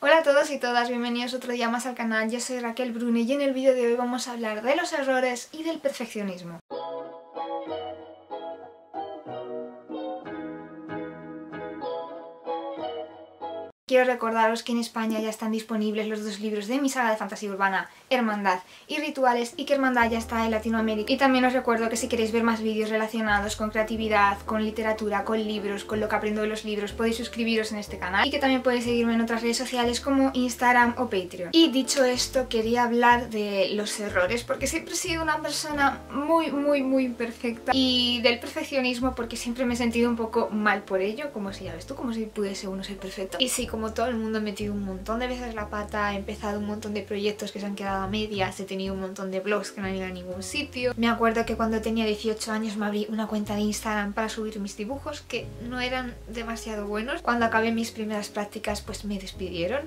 Hola a todos y todas, bienvenidos otro día más al canal. Yo soy Raquel Brune y en el vídeo de hoy vamos a hablar de los errores y del perfeccionismo. Quiero recordaros que en España ya están disponibles los dos libros de mi saga de fantasía urbana, Hermandad y Rituales, y que Hermandad ya está en Latinoamérica. Y también os recuerdo que si queréis ver más vídeos relacionados con creatividad, con literatura, con libros, con lo que aprendo de los libros, podéis suscribiros en este canal y que también podéis seguirme en otras redes sociales como Instagram o Patreon. Y dicho esto, quería hablar de los errores porque siempre he sido una persona muy imperfecta, y del perfeccionismo porque siempre me he sentido un poco mal por ello, como si ya ves tú, como si pudiese uno ser perfecto. Y sí, como todo el mundo he metido un montón de veces la pata, he empezado un montón de proyectos que se han quedado a medias, he tenido un montón de blogs que no han ido a ningún sitio. Me acuerdo que cuando tenía 18 años me abrí una cuenta de Instagram para subir mis dibujos que no eran demasiado buenos. Cuando acabé mis primeras prácticas pues me despidieron.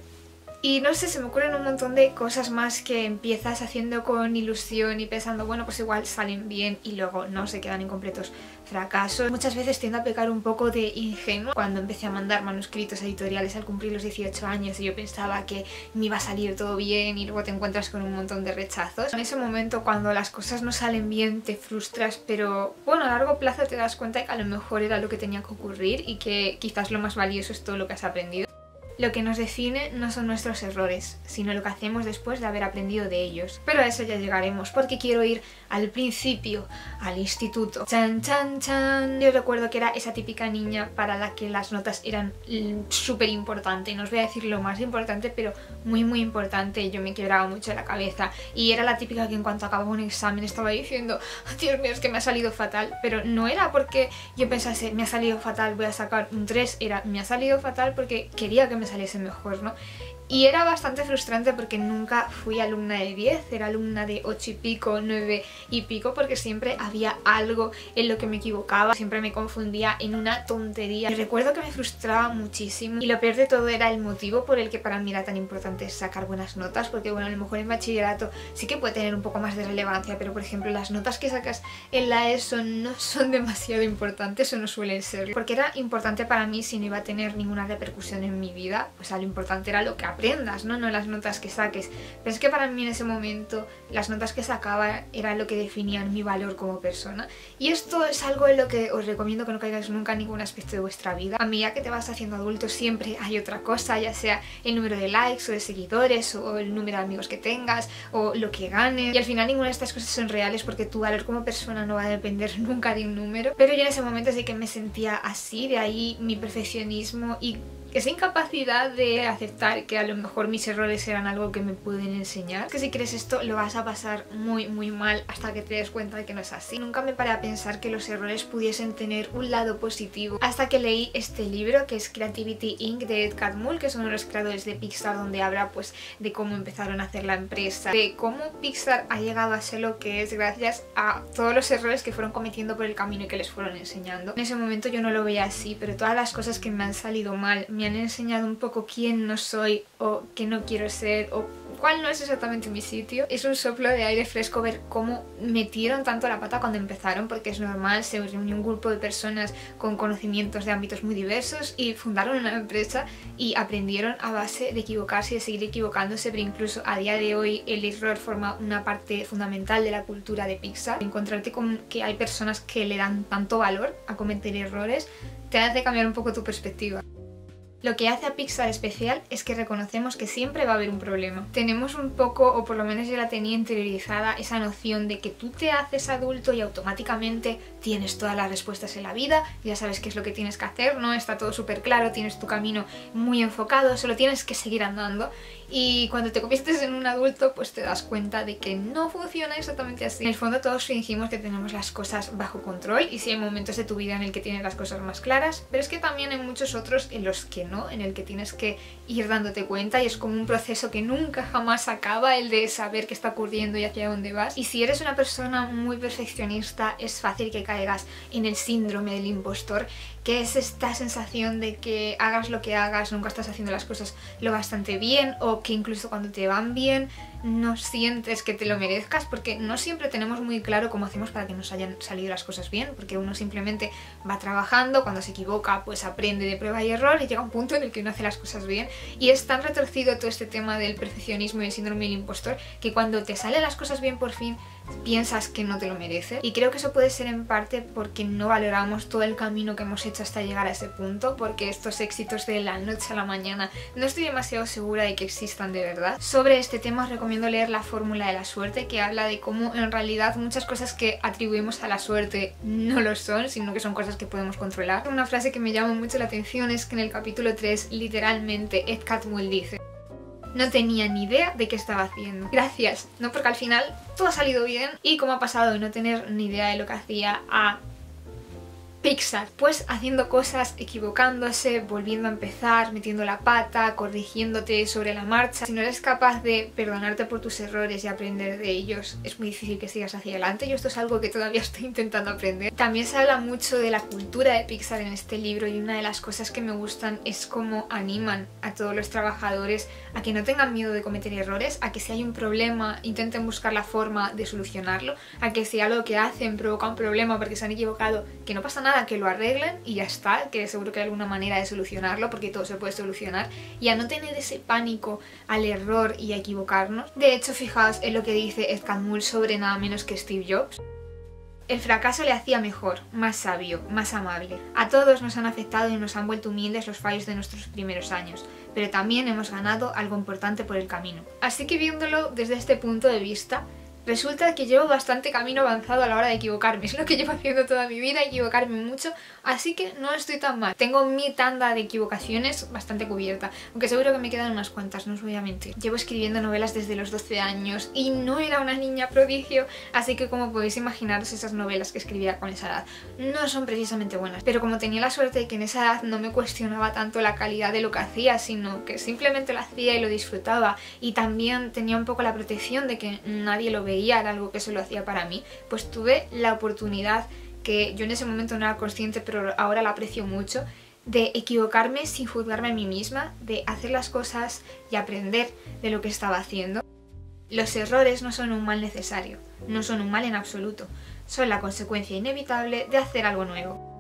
Y no sé, se me ocurren un montón de cosas más que empiezas haciendo con ilusión y pensando, bueno, pues igual salen bien y luego no, se quedan en completos fracasos. Muchas veces tiendo a pecar un poco de ingenuo. Cuando empecé a mandar manuscritos editoriales al cumplir los 18 años y yo pensaba que me iba a salir todo bien y luego te encuentras con un montón de rechazos. En ese momento, cuando las cosas no salen bien, te frustras, pero bueno, a largo plazo te das cuenta que a lo mejor era lo que tenía que ocurrir y que quizás lo más valioso es todo lo que has aprendido. Lo que nos define no son nuestros errores, sino lo que hacemos después de haber aprendido de ellos. Pero a eso ya llegaremos, porque quiero ir al principio, al instituto. ¡Chan, chan, chan! Yo recuerdo que era esa típica niña para la que las notas eran súper importantes. No os voy a decir lo más importante, pero muy importante. Yo me quebraba mucho la cabeza y era la típica que en cuanto acababa un examen estaba diciendo Dios mío, es que me ha salido fatal. Pero no era porque yo pensase me ha salido fatal, voy a sacar un 3. Era me ha salido fatal porque quería que me saliese mejor, ¿no? Y era bastante frustrante porque nunca fui alumna de 10, era alumna de 8 y pico, 9 y pico, porque siempre había algo en lo que me equivocaba, siempre me confundía en una tontería. Y recuerdo que me frustraba muchísimo y lo peor de todo era el motivo por el que para mí era tan importante sacar buenas notas, porque bueno, a lo mejor en bachillerato sí que puede tener un poco más de relevancia, pero por ejemplo las notas que sacas en la ESO no son demasiado importantes o no suelen serlo, porque era importante para mí si no iba a tener ninguna repercusión en mi vida, pues lo importante era lo que aprendas, ¿no? No las notas que saques. Pero es que para mí en ese momento las notas que sacaba era lo que definían mi valor como persona. Y esto es algo en lo que os recomiendo que no caigáis nunca en ningún aspecto de vuestra vida. A medida que te vas haciendo adulto siempre hay otra cosa, ya sea el número de likes o de seguidores o el número de amigos que tengas o lo que ganes. Y al final ninguna de estas cosas son reales porque tu valor como persona no va a depender nunca de un número. Pero yo en ese momento sí que me sentía así, de ahí mi perfeccionismo y esa incapacidad de aceptar que a lo mejor mis errores eran algo que me pueden enseñar. Que si crees esto lo vas a pasar muy mal hasta que te des cuenta de que no es así. Nunca me paré a pensar que los errores pudiesen tener un lado positivo hasta que leí este libro que es Creativity Inc. de Ed Catmull, que es uno de los creadores de Pixar, donde habla pues de cómo empezaron a hacer la empresa, de cómo Pixar ha llegado a ser lo que es gracias a todos los errores que fueron cometiendo por el camino y que les fueron enseñando. En ese momento yo no lo veía así, pero todas las cosas que me han salido mal me han enseñado un poco quién no soy o qué no quiero ser o cuál no es exactamente mi sitio. Es un soplo de aire fresco ver cómo metieron tanto la pata cuando empezaron, porque es normal, se reunió un grupo de personas con conocimientos de ámbitos muy diversos y fundaron una empresa y aprendieron a base de equivocarse y de seguir equivocándose, pero incluso a día de hoy el error forma una parte fundamental de la cultura de Pixar. Encontrarte con que hay personas que le dan tanto valor a cometer errores te hace cambiar un poco tu perspectiva. Lo que hace a Pixar especial es que reconocemos que siempre va a haber un problema. Tenemos un poco, o por lo menos yo la tenía interiorizada, esa noción de que tú te haces adulto y automáticamente tienes todas las respuestas en la vida, ya sabes qué es lo que tienes que hacer, ¿no? Está todo súper claro, tienes tu camino muy enfocado, solo tienes que seguir andando. Y cuando te conviertes en un adulto, pues te das cuenta de que no funciona exactamente así. En el fondo todos fingimos que tenemos las cosas bajo control y sí hay momentos de tu vida en el que tienes las cosas más claras, pero es que también hay muchos otros en los que no, en el que tienes que ir dándote cuenta y es como un proceso que nunca jamás acaba, el de saber qué está ocurriendo y hacia dónde vas. Y si eres una persona muy perfeccionista es fácil que caigas en el síndrome del impostor, que es esta sensación de que hagas lo que hagas, nunca estás haciendo las cosas lo bastante bien o o que incluso cuando te van bien no sientes que te lo merezcas, porque no siempre tenemos muy claro cómo hacemos para que nos hayan salido las cosas bien, porque uno simplemente va trabajando, cuando se equivoca pues aprende de prueba y error y llega un punto en el que uno hace las cosas bien, y es tan retorcido todo este tema del perfeccionismo y el síndrome del impostor que cuando te salen las cosas bien por fin piensas que no te lo mereces. Y creo que eso puede ser en parte porque no valoramos todo el camino que hemos hecho hasta llegar a ese punto, porque estos éxitos de la noche a la mañana no estoy demasiado segura de que existan de verdad. Sobre este tema os recomiendo leer La fórmula de la suerte, que habla de cómo en realidad muchas cosas que atribuimos a la suerte no lo son, sino que son cosas que podemos controlar. Una frase que me llama mucho la atención es que en el capítulo 3 literalmente Ed Catmull dice: no tenía ni idea de qué estaba haciendo. Gracias, ¿no? Porque al final todo ha salido bien. Y como ha pasado de no tener ni idea de lo que hacía a Pixar, pues haciendo cosas, equivocándose, volviendo a empezar, metiendo la pata, corrigiéndote sobre la marcha. Si no eres capaz de perdonarte por tus errores y aprender de ellos, es muy difícil que sigas hacia adelante. Yo esto es algo que todavía estoy intentando aprender. También se habla mucho de la cultura de Pixar en este libro, y una de las cosas que me gustan es cómo animan a todos los trabajadores a que no tengan miedo de cometer errores, a que si hay un problema intenten buscar la forma de solucionarlo, a que si algo que hacen provoca un problema porque se han equivocado, que no pasa nada, que lo arreglen y ya está, que seguro que hay alguna manera de solucionarlo, porque todo se puede solucionar, y a no tener ese pánico al error y a equivocarnos. De hecho, fijaos en lo que dice Ed Catmull sobre nada menos que Steve Jobs. El fracaso le hacía mejor, más sabio, más amable. A todos nos han afectado y nos han vuelto humildes los fallos de nuestros primeros años, pero también hemos ganado algo importante por el camino. Así que viéndolo desde este punto de vista, resulta que llevo bastante camino avanzado a la hora de equivocarme. Es lo que llevo haciendo toda mi vida, equivocarme mucho, así que no estoy tan mal. Tengo mi tanda de equivocaciones bastante cubierta, aunque seguro que me quedan unas cuantas, no os voy a mentir. Llevo escribiendo novelas desde los 12 años y no era una niña prodigio, así que como podéis imaginaros, esas novelas que escribía con esa edad no son precisamente buenas. Pero como tenía la suerte de que en esa edad no me cuestionaba tanto la calidad de lo que hacía, sino que simplemente lo hacía y lo disfrutaba, y también tenía un poco la protección de que nadie lo veía, era algo que solo hacía para mí, pues tuve la oportunidad, que yo en ese momento no era consciente pero ahora la aprecio mucho, de equivocarme sin juzgarme a mí misma, de hacer las cosas y aprender de lo que estaba haciendo. Los errores no son un mal necesario, no son un mal en absoluto, son la consecuencia inevitable de hacer algo nuevo.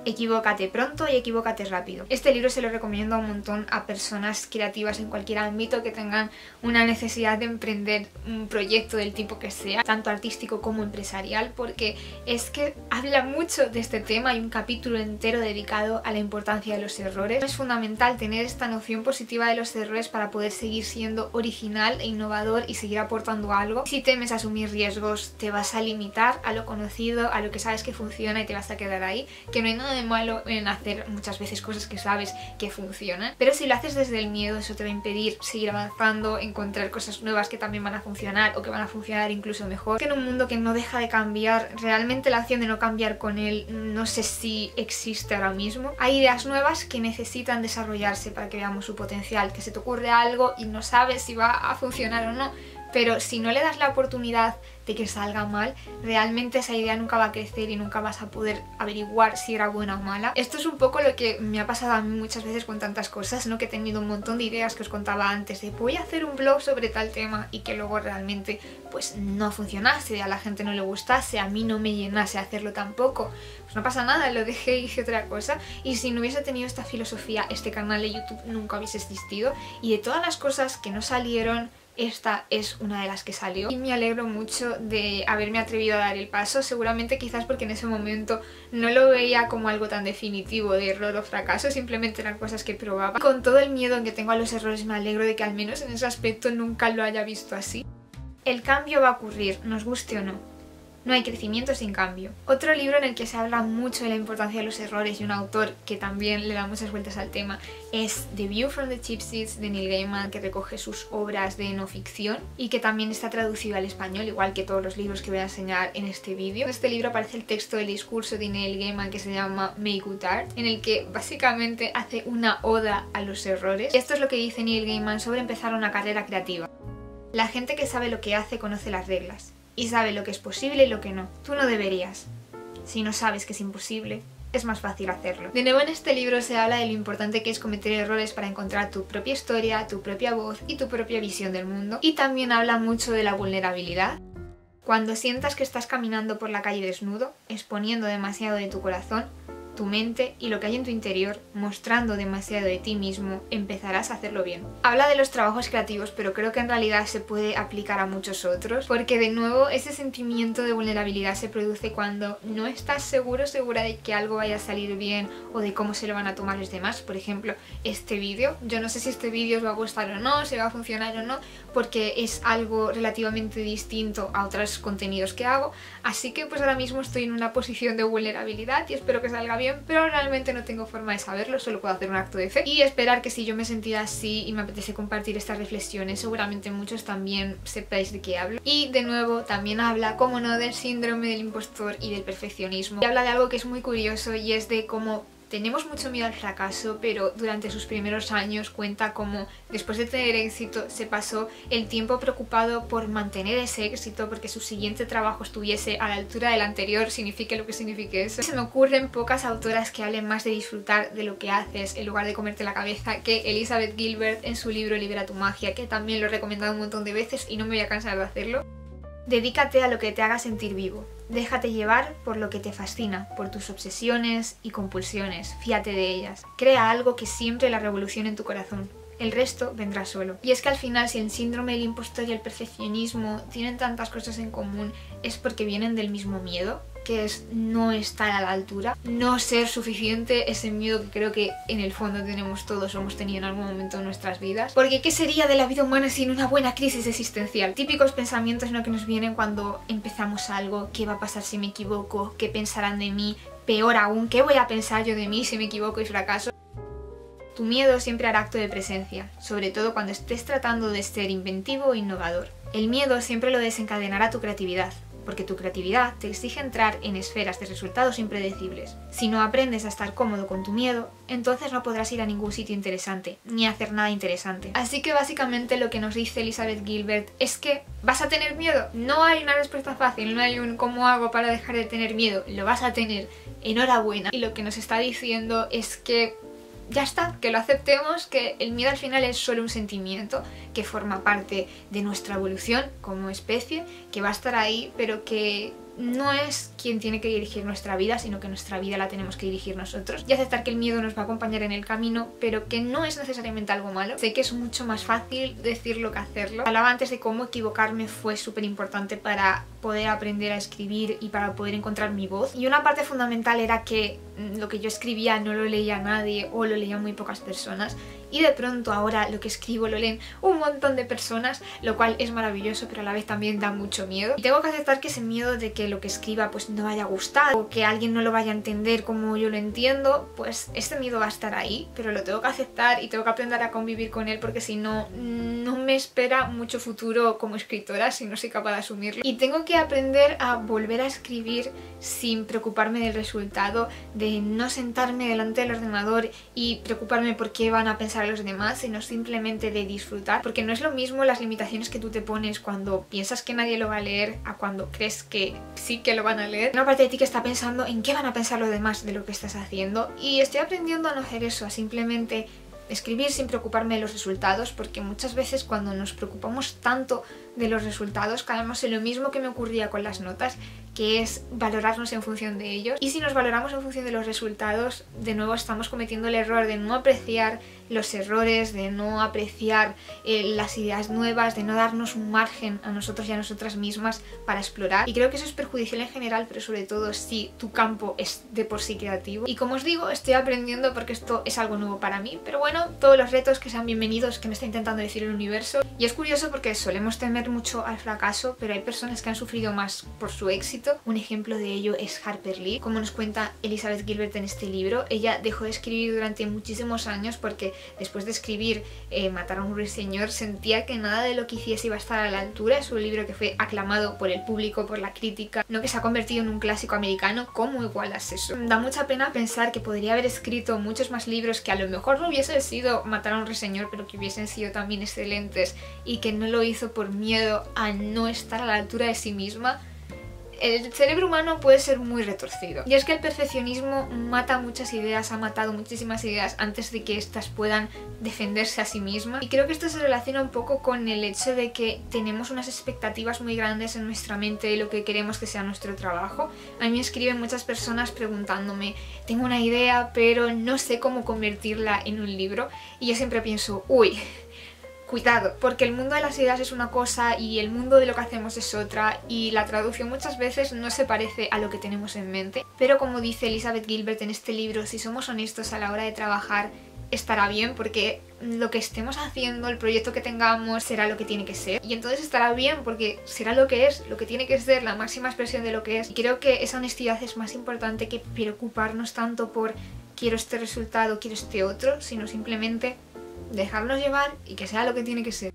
Equivócate pronto y equivócate rápido. Este libro se lo recomiendo un montón a personas creativas en cualquier ámbito que tengan una necesidad de emprender un proyecto del tipo que sea, tanto artístico como empresarial, porque es que habla mucho de este tema. Hay un capítulo entero dedicado a la importancia de los errores. Es fundamental tener esta noción positiva de los errores para poder seguir siendo original e innovador y seguir aportando algo. Si temes asumir riesgos, te vas a limitar a lo conocido, a lo que sabes que funciona, y te vas a quedar ahí, que no hay nada de malo en hacer muchas veces cosas que sabes que funcionan, pero si lo haces desde el miedo, eso te va a impedir seguir avanzando, encontrar cosas nuevas que también van a funcionar o que van a funcionar incluso mejor. Que en un mundo que no deja de cambiar, realmente la opción de no cambiar con él no sé si existe ahora mismo. Hay ideas nuevas que necesitan desarrollarse para que veamos su potencial, que se te ocurre algo y no sabes si va a funcionar o no, pero si no le das la oportunidad de que salga mal, realmente esa idea nunca va a crecer y nunca vas a poder averiguar si era buena o mala. Esto es un poco lo que me ha pasado a mí muchas veces con tantas cosas, ¿no? Que he tenido un montón de ideas que os contaba antes de voy a hacer un blog sobre tal tema, y que luego realmente pues no funcionase, a la gente no le gustase, a mí no me llenase hacerlo tampoco. Pues no pasa nada, lo dejé y hice otra cosa, y si no hubiese tenido esta filosofía, este canal de YouTube nunca hubiese existido. Y de todas las cosas que no salieron, esta es una de las que salió, y me alegro mucho de haberme atrevido a dar el paso, seguramente quizás porque en ese momento no lo veía como algo tan definitivo de error o fracaso, simplemente eran cosas que probaba. Con todo el miedo que tengo a los errores, me alegro de que al menos en ese aspecto nunca lo haya visto así. El cambio va a ocurrir, nos guste o no. No hay crecimiento sin cambio. Otro libro en el que se habla mucho de la importancia de los errores, y un autor que también le da muchas vueltas al tema, es The View from the Cheap Seats de Neil Gaiman, que recoge sus obras de no ficción y que también está traducido al español, igual que todos los libros que voy a enseñar en este vídeo. En este libro aparece el texto del discurso de Neil Gaiman que se llama Make Good Art, en el que básicamente hace una oda a los errores. Y esto es lo que dice Neil Gaiman sobre empezar una carrera creativa. La gente que sabe lo que hace conoce las reglas y sabe lo que es posible y lo que no. Tú no deberías. Si no sabes que es imposible, es más fácil hacerlo. De nuevo en este libro se habla de lo importante que es cometer errores para encontrar tu propia historia, tu propia voz y tu propia visión del mundo. Y también habla mucho de la vulnerabilidad. Cuando sientas que estás caminando por la calle desnudo, exponiendo demasiado de tu corazón, tu mente y lo que hay en tu interior, mostrando demasiado de ti mismo, empezarás a hacerlo bien. Habla de los trabajos creativos, pero creo que en realidad se puede aplicar a muchos otros, porque de nuevo ese sentimiento de vulnerabilidad se produce cuando no estás segura de que algo vaya a salir bien o de cómo se lo van a tomar los demás. Por ejemplo, este vídeo, yo no sé si este vídeo os va a gustar o no, si va a funcionar o no, porque es algo relativamente distinto a otros contenidos que hago, así que pues ahora mismo estoy en una posición de vulnerabilidad y espero que salga bien, pero realmente no tengo forma de saberlo, solo puedo hacer un acto de fe y esperar que si yo me sentía así y me apetece compartir estas reflexiones, seguramente muchos también sepáis de qué hablo. Y de nuevo también habla, como no, del síndrome del impostor y del perfeccionismo. Y habla de algo que es muy curioso y es de cómo tenemos mucho miedo al fracaso, pero durante sus primeros años cuenta cómo después de tener éxito se pasó el tiempo preocupado por mantener ese éxito, porque su siguiente trabajo estuviese a la altura del anterior, signifique lo que signifique eso. Se me ocurren pocas autoras que hablen más de disfrutar de lo que haces en lugar de comerte la cabeza que Elizabeth Gilbert en su libro Libera tu magia, que también lo he recomendado un montón de veces y no me voy a cansar de hacerlo. Dedícate a lo que te haga sentir vivo. Déjate llevar por lo que te fascina, por tus obsesiones y compulsiones. Fíate de ellas. Crea algo que siembre la revolución en tu corazón. El resto vendrá solo. Y es que al final, si el síndrome del impostor y el perfeccionismo tienen tantas cosas en común, es porque vienen del mismo miedo, que es no estar a la altura, no ser suficiente, ese miedo que creo que en el fondo tenemos todos o hemos tenido en algún momento de nuestras vidas. Porque ¿qué sería de la vida humana sin una buena crisis existencial? Típicos pensamientos, ¿no?, que nos vienen cuando empezamos algo. ¿Qué va a pasar si me equivoco? ¿Qué pensarán de mí? Peor aún, ¿qué voy a pensar yo de mí si me equivoco y fracaso? Tu miedo siempre hará acto de presencia, sobre todo cuando estés tratando de ser inventivo e innovador. El miedo siempre lo desencadenará tu creatividad, porque tu creatividad te exige entrar en esferas de resultados impredecibles. Si no aprendes a estar cómodo con tu miedo, entonces no podrás ir a ningún sitio interesante, ni hacer nada interesante. Así que básicamente lo que nos dice Elizabeth Gilbert es que vas a tener miedo. No hay una respuesta fácil, no hay un ¿cómo hago para dejar de tener miedo? Lo vas a tener, enhorabuena. Y lo que nos está diciendo es que ya está, que lo aceptemos, que el miedo al final es solo un sentimiento que forma parte de nuestra evolución como especie, que va a estar ahí, pero que no es quien tiene que dirigir nuestra vida, sino que nuestra vida la tenemos que dirigir nosotros. Y aceptar que el miedo nos va a acompañar en el camino, pero que no es necesariamente algo malo. Sé que es mucho más fácil decirlo que hacerlo. Hablaba antes de cómo equivocarme fue súper importante para poder aprender a escribir y para poder encontrar mi voz. Y una parte fundamental era que lo que yo escribía no lo leía nadie o lo leían muy pocas personas. Y de pronto ahora lo que escribo lo leen un montón de personas, lo cual es maravilloso, pero a la vez también da mucho miedo. Y tengo que aceptar que ese miedo de que lo que escriba pues no vaya a gustar o que alguien no lo vaya a entender como yo lo entiendo, pues este miedo va a estar ahí, pero lo tengo que aceptar y tengo que aprender a convivir con él, porque si no, no me espera mucho futuro como escritora si no soy capaz de asumirlo. Y tengo que aprender a volver a escribir sin preocuparme del resultado, de no sentarme delante del ordenador y preocuparme por qué van a pensar los demás, sino simplemente de disfrutar, porque no es lo mismo las limitaciones que tú te pones cuando piensas que nadie lo va a leer a cuando crees que sí que lo van a leer. Una parte de ti que está pensando en qué van a pensar los demás de lo que estás haciendo, y estoy aprendiendo a no hacer eso, a simplemente escribir sin preocuparme de los resultados, porque muchas veces cuando nos preocupamos tanto de los resultados caemos en lo mismo que me ocurría con las notas, que es valorarnos en función de ellos. Y si nos valoramos en función de los resultados, de nuevo estamos cometiendo el error de no apreciar los errores, de no apreciar las ideas nuevas, de no darnos un margen a nosotros y a nosotras mismas para explorar. Y creo que eso es perjudicial en general, pero sobre todo si tu campo es de por sí creativo. Y como os digo, estoy aprendiendo porque esto es algo nuevo para mí, pero bueno, todos los retos que sean bienvenidos, que me está intentando decir el universo. Y es curioso porque solemos temer mucho al fracaso, pero hay personas que han sufrido más por su éxito. Un ejemplo de ello es Harper Lee. Como nos cuenta Elizabeth Gilbert en este libro, ella dejó de escribir durante muchísimos años porque después de escribir Matar a un ruiseñor sentía que nada de lo que hiciese iba a estar a la altura. Es un libro que fue aclamado por el público, por la crítica, no, que se ha convertido en un clásico americano. ¿Cómo igualas eso? Da mucha pena pensar que podría haber escrito muchos más libros que a lo mejor no hubiesen sido Matar a un ruiseñor, pero que hubiesen sido también excelentes, y que no lo hizo por miedo a no estar a la altura de sí misma. El cerebro humano puede ser muy retorcido. Y es que el perfeccionismo mata muchas ideas, ha matado muchísimas ideas antes de que éstas puedan defenderse a sí mismas. Y creo que esto se relaciona un poco con el hecho de que tenemos unas expectativas muy grandes en nuestra mente de lo que queremos que sea nuestro trabajo. A mí me escriben muchas personas preguntándome, tengo una idea pero no sé cómo convertirla en un libro. Y yo siempre pienso, uy, cuidado, porque el mundo de las ideas es una cosa y el mundo de lo que hacemos es otra, y la traducción muchas veces no se parece a lo que tenemos en mente. Pero como dice Elizabeth Gilbert en este libro, si somos honestos a la hora de trabajar, estará bien, porque lo que estemos haciendo, el proyecto que tengamos, será lo que tiene que ser. Y entonces estará bien porque será lo que es, lo que tiene que ser, la máxima expresión de lo que es. Y creo que esa honestidad es más importante que preocuparnos tanto por quiero este resultado, quiero este otro, sino simplemente dejarnos llevar y que sea lo que tiene que ser.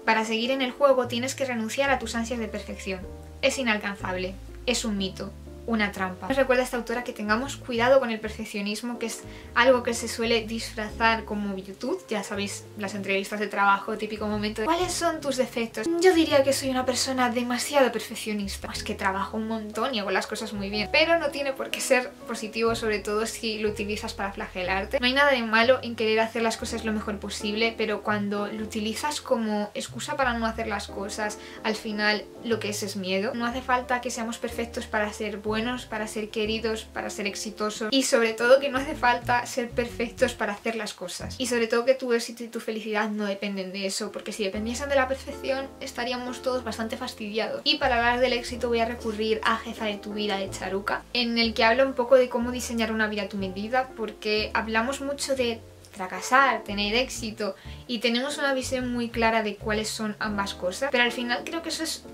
Para seguir en el juego tienes que renunciar a tus ansias de perfección. Es inalcanzable, es un mito, una trampa. Nos recuerda a esta autora que tengamos cuidado con el perfeccionismo, que es algo que se suele disfrazar como virtud. Ya sabéis, las entrevistas de trabajo, típico momento de ¿cuáles son tus defectos? Yo diría que soy una persona demasiado perfeccionista. Es que trabajo un montón y hago las cosas muy bien, pero no tiene por qué ser positivo, sobre todo si lo utilizas para flagelarte. No hay nada de malo en querer hacer las cosas lo mejor posible, pero cuando lo utilizas como excusa para no hacer las cosas, al final lo que es miedo. No hace falta que seamos perfectos para ser buenos, para ser queridos, para ser exitosos, y sobre todo que no hace falta ser perfectos para hacer las cosas, y sobre todo que tu éxito y tu felicidad no dependen de eso, porque si dependiesen de la perfección estaríamos todos bastante fastidiados. Y para hablar del éxito voy a recurrir a Jefa de tu vida de Charuca, en el que habla un poco de cómo diseñar una vida a tu medida, porque hablamos mucho de fracasar, tener éxito, y tenemos una visión muy clara de cuáles son ambas cosas, pero al final creo que eso es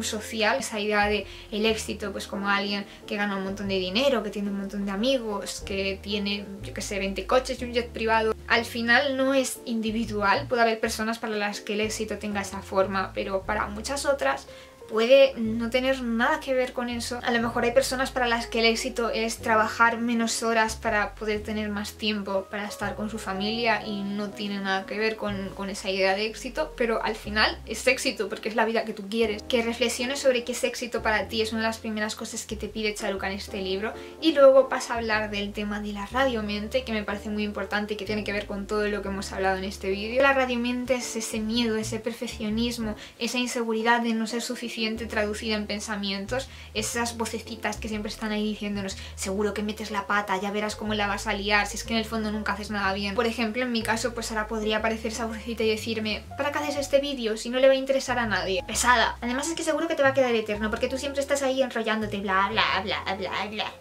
social, esa idea de el éxito pues como alguien que gana un montón de dinero, que tiene un montón de amigos, que tiene, yo que sé, 20 coches y un jet privado. Al final no es individual, puede haber personas para las que el éxito tenga esa forma, pero para muchas otras puede no tener nada que ver con eso. A lo mejor hay personas para las que el éxito es trabajar menos horas para poder tener más tiempo para estar con su familia y no tiene nada que ver con esa idea de éxito, pero al final es éxito porque es la vida que tú quieres. Que reflexiones sobre qué es éxito para ti es una de las primeras cosas que te pide Charuca en este libro, y luego pasa a hablar del tema de la radiomente, que me parece muy importante y que tiene que ver con todo lo que hemos hablado en este vídeo. La radiomente es ese miedo, ese perfeccionismo, esa inseguridad de no ser suficiente traducida en pensamientos, esas vocecitas que siempre están ahí diciéndonos seguro que metes la pata, ya verás cómo la vas a liar, si es que en el fondo nunca haces nada bien. Por ejemplo, en mi caso, pues ahora podría aparecer esa vocecita y decirme ¿para qué haces este vídeo si no le va a interesar a nadie? Pesada. Además es que seguro que te va a quedar eterno porque tú siempre estás ahí enrollándote, bla bla bla bla bla.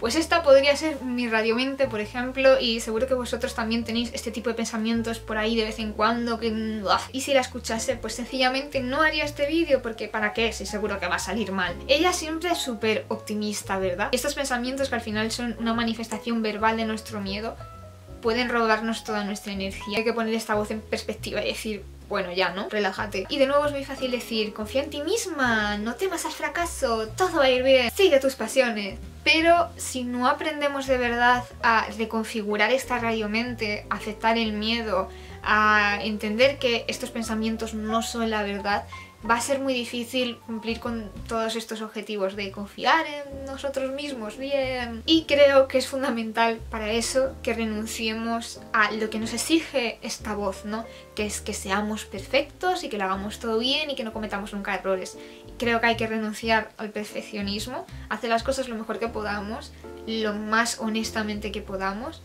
Pues esta podría ser mi radiomente, por ejemplo, y seguro que vosotros también tenéis este tipo de pensamientos por ahí de vez en cuando que... Y si la escuchase, pues sencillamente no haría este vídeo, porque ¿para qué? Si seguro que va a salir mal. Ella siempre es súper optimista, ¿verdad? Y estos pensamientos, que al final son una manifestación verbal de nuestro miedo, pueden robarnos toda nuestra energía. Hay que poner esta voz en perspectiva y decir, bueno, ya, ¿no? Relájate. Y de nuevo es muy fácil decir, confía en ti misma, no temas al fracaso, todo va a ir bien, sigue tus pasiones. Pero si no aprendemos de verdad a reconfigurar esta radiomente, a aceptar el miedo, a entender que estos pensamientos no son la verdad, va a ser muy difícil cumplir con todos estos objetivos de confiar en nosotros mismos bien. Y creo que es fundamental para eso que renunciemos a lo que nos exige esta voz, ¿no? Que es que seamos perfectos y que lo hagamos todo bien y que no cometamos nunca errores. Creo que hay que renunciar al perfeccionismo, hacer las cosas lo mejor que podamos, lo más honestamente que podamos,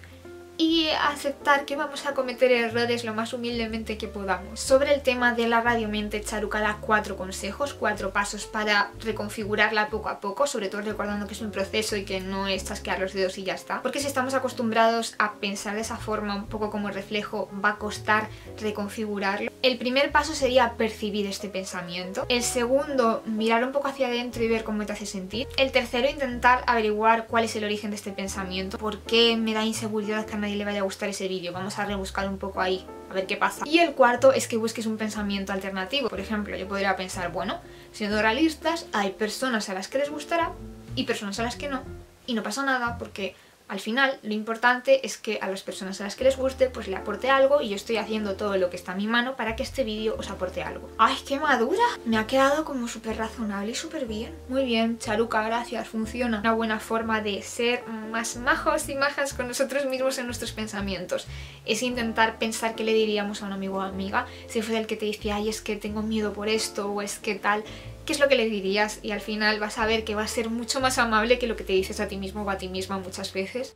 y aceptar que vamos a cometer errores lo más humildemente que podamos. Sobre el tema de la radiomente, Charuca da 4 consejos, 4 pasos para reconfigurarla poco a poco, sobre todo recordando que es un proceso y que no es chasquear los dedos y ya está. Porque si estamos acostumbrados a pensar de esa forma, un poco como reflejo, va a costar reconfigurarlo. El primer paso sería percibir este pensamiento. El segundo, mirar un poco hacia adentro y ver cómo te hace sentir. El tercero, intentar averiguar cuál es el origen de este pensamiento. ¿Por qué me da inseguridad que a nadie le vaya a gustar ese vídeo? Vamos a rebuscar un poco ahí, a ver qué pasa. Y el cuarto es que busques un pensamiento alternativo. Por ejemplo, yo podría pensar, bueno, siendo realistas, hay personas a las que les gustará y personas a las que no. Y no pasa nada porque Al final, lo importante es que a las personas a las que les guste, pues le aporte algo y yo estoy haciendo todo lo que está en mi mano para que este vídeo os aporte algo. ¡Ay, qué madura! Me ha quedado como súper razonable y súper bien. Muy bien, Charuca, gracias, funciona. Una buena forma de ser más majos y majas con nosotros mismos en nuestros pensamientos es intentar pensar qué le diríamos a un amigo o amiga si fuera el que te dice, ay, es que tengo miedo por esto o es que tal... ¿Qué es lo que le dirías? Y al final vas a ver que va a ser mucho más amable que lo que te dices a ti mismo o a ti misma muchas veces.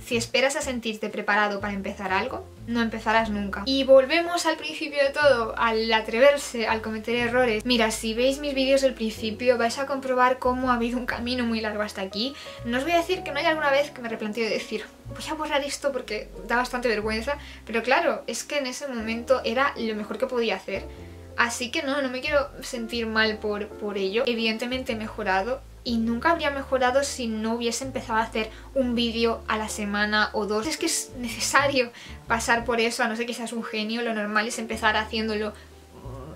Si esperas a sentirte preparado para empezar algo, no empezarás nunca. Y volvemos al principio de todo, al atreverse, al cometer errores. Mira, si veis mis vídeos del principio vais a comprobar cómo ha habido un camino muy largo hasta aquí. No os voy a decir que no hay alguna vez que me replanteo decir, voy a borrar esto porque da bastante vergüenza, pero claro, es que en ese momento era lo mejor que podía hacer. Así que no me quiero sentir mal por ello. Evidentemente he mejorado y nunca habría mejorado si no hubiese empezado a hacer un vídeo a la semana o dos. Es que es necesario pasar por eso, a no ser que seas un genio. Lo normal es empezar haciéndolo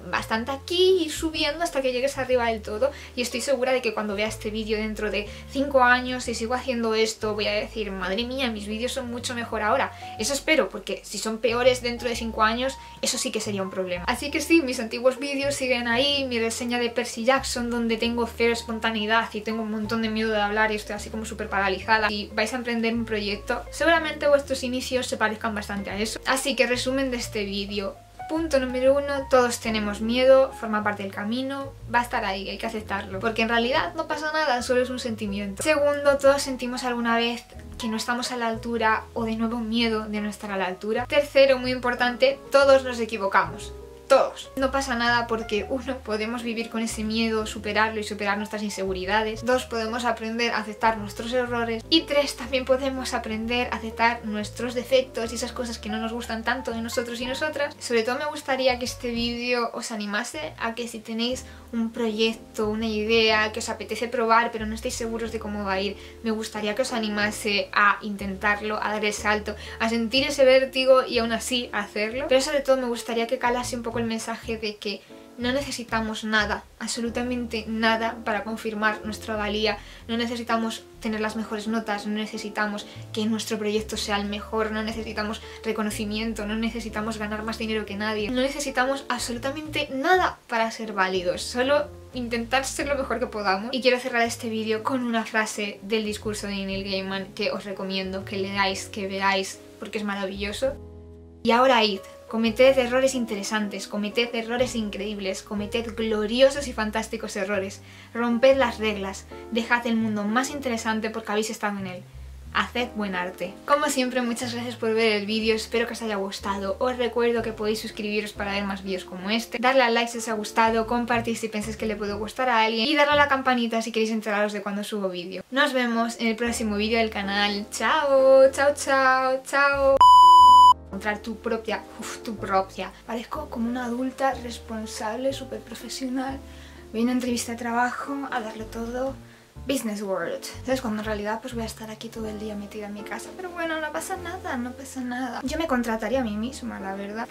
bastante aquí y subiendo hasta que llegues arriba del todo, y estoy segura de que cuando vea este vídeo dentro de 5 años y sigo haciendo esto voy a decir, madre mía, mis vídeos son mucho mejor ahora. Eso espero, porque si son peores dentro de 5 años eso sí que sería un problema. Así que sí, mis antiguos vídeos siguen ahí, mi reseña de Percy Jackson donde tengo cero espontaneidad y tengo un montón de miedo de hablar y estoy así como súper paralizada. Si vais a emprender un proyecto, seguramente vuestros inicios se parezcan bastante a eso. Así que resumen de este vídeo. Punto número 1, todos tenemos miedo, forma parte del camino, va a estar ahí, hay que aceptarlo, porque en realidad no pasa nada, solo es un sentimiento. Segundo, todos sentimos alguna vez que no estamos a la altura o de nuevo miedo de no estar a la altura. Tercero, muy importante, todos nos equivocamos. Todos. No pasa nada porque 1, podemos vivir con ese miedo, superarlo y superar nuestras inseguridades. 2, podemos aprender a aceptar nuestros errores. Y 3, también podemos aprender a aceptar nuestros defectos y esas cosas que no nos gustan tanto de nosotros y nosotras. Sobre todo me gustaría que este vídeo os animase a que si tenéis un proyecto, una idea que os apetece probar pero no estáis seguros de cómo va a ir, me gustaría que os animase a intentarlo, a dar el salto, a sentir ese vértigo y aún así a hacerlo. Pero sobre todo me gustaría que calase un poco el mensaje de que no necesitamos nada, absolutamente nada para confirmar nuestra valía, no necesitamos tener las mejores notas, no necesitamos que nuestro proyecto sea el mejor, no necesitamos reconocimiento, no necesitamos ganar más dinero que nadie, no necesitamos absolutamente nada para ser válidos, solo intentar ser lo mejor que podamos. Y quiero cerrar este vídeo con una frase del discurso de Neil Gaiman que os recomiendo que leáis, que veáis, porque es maravilloso. Y ahora id. Cometed errores interesantes, cometed errores increíbles, cometed gloriosos y fantásticos errores. Romped las reglas, dejad el mundo más interesante porque habéis estado en él. Haced buen arte. Como siempre, muchas gracias por ver el vídeo, espero que os haya gustado. Os recuerdo que podéis suscribiros para ver más vídeos como este, darle al like si os ha gustado, compartir si pensáis que le puede gustar a alguien y darle a la campanita si queréis enteraros de cuando subo vídeo. Nos vemos en el próximo vídeo del canal. ¡Chao! ¡Chao, chao, chao! Encontrar tu propia, parezco como una adulta responsable, súper profesional, voy a una entrevista de trabajo a darle todo, business world, ¿sabes? Cuando en realidad pues voy a estar aquí todo el día metida en mi casa, pero bueno, no pasa nada, no pasa nada. Yo me contrataría a mí misma, la verdad.